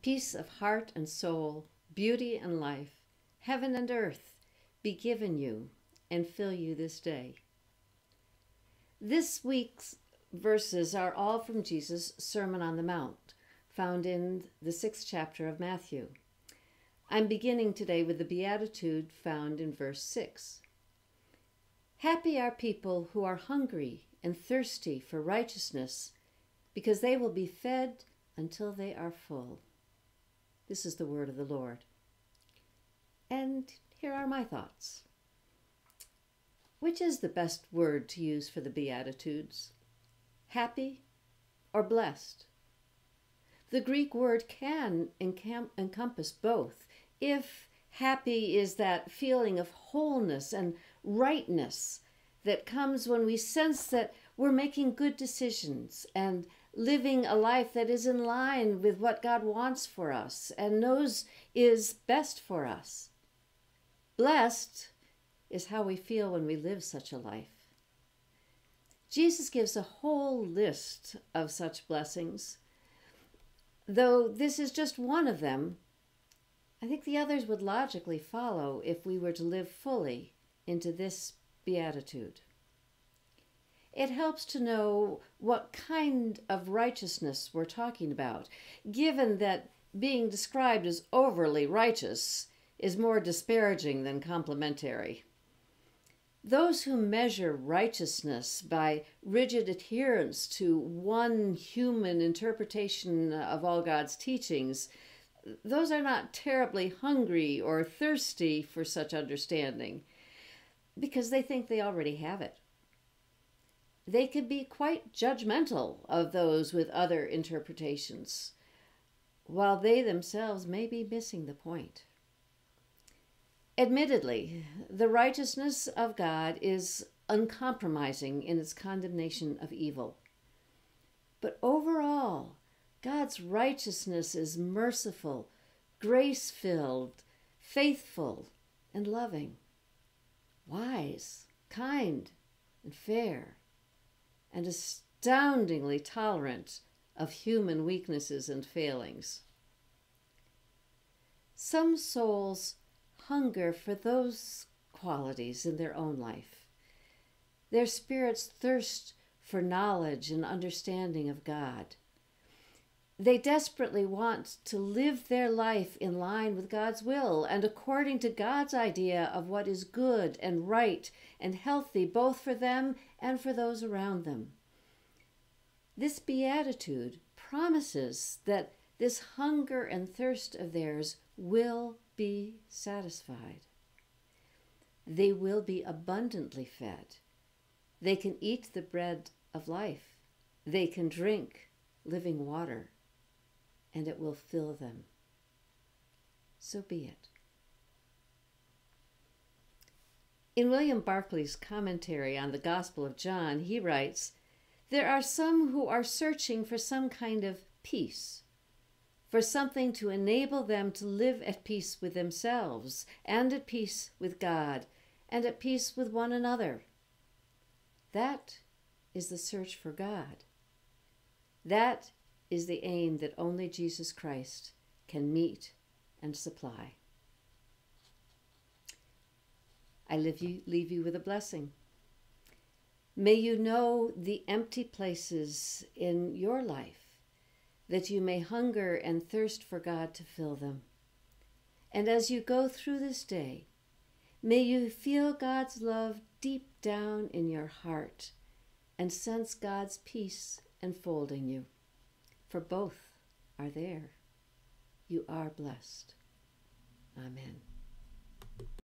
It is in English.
peace of heart and soul, beauty and life, heaven and earth be given you and fill you this day. This week's verses are all from Jesus' Sermon on the Mount, found in the 6th chapter of Matthew. I'm beginning today with the Beatitude found in verse 6. Happy are people who are hungry and thirsty for righteousness, because they will be fed until they are full. This is the word of the Lord. And here are my thoughts. Which is the best word to use for the Beatitudes? Happy or blessed? The Greek word can encompass both. If happy is that feeling of wholeness and rightness that comes when we sense that we're making good decisions and living a life that is in line with what God wants for us and knows is best for us. Blessed is how we feel when we live such a life. Jesus gives a whole list of such blessings. Though this is just one of them, I think the others would logically follow if we were to live fully into this beatitude. It helps to know what kind of righteousness we're talking about, given that being described as overly righteous is more disparaging than complimentary. Those who measure righteousness by rigid adherence to one human interpretation of all God's teachings, those are not terribly hungry or thirsty for such understanding, because they think they already have it. They could be quite judgmental of those with other interpretations, while they themselves may be missing the point. Admittedly, the righteousness of God is uncompromising in its condemnation of evil. But overall, God's righteousness is merciful, grace-filled, faithful, and loving, wise, kind, and fair, and astoundingly tolerant of human weaknesses and failings. Some souls hunger for those qualities in their own life. Their spirits thirst for knowledge and understanding of God. They desperately want to live their life in line with God's will and according to God's idea of what is good and right and healthy, both for them and for those around them. This beatitude promises that this hunger and thirst of theirs will be satisfied. They will be abundantly fed. They can eat the bread of life. They can drink living water, and it will fill them. So be it. In William Barclay's commentary on the Gospel of John, he writes, "There are some who are searching for some kind of peace, for something to enable them to live at peace with themselves and at peace with God and at peace with one another. That is the search for God. That is the aim that only Jesus Christ can meet and supply." I leave you with a blessing. May you know the empty places in your life, that you may hunger and thirst for God to fill them. And as you go through this day, may you feel God's love deep down in your heart and sense God's peace enfolding you, for both are there. You are blessed. Amen.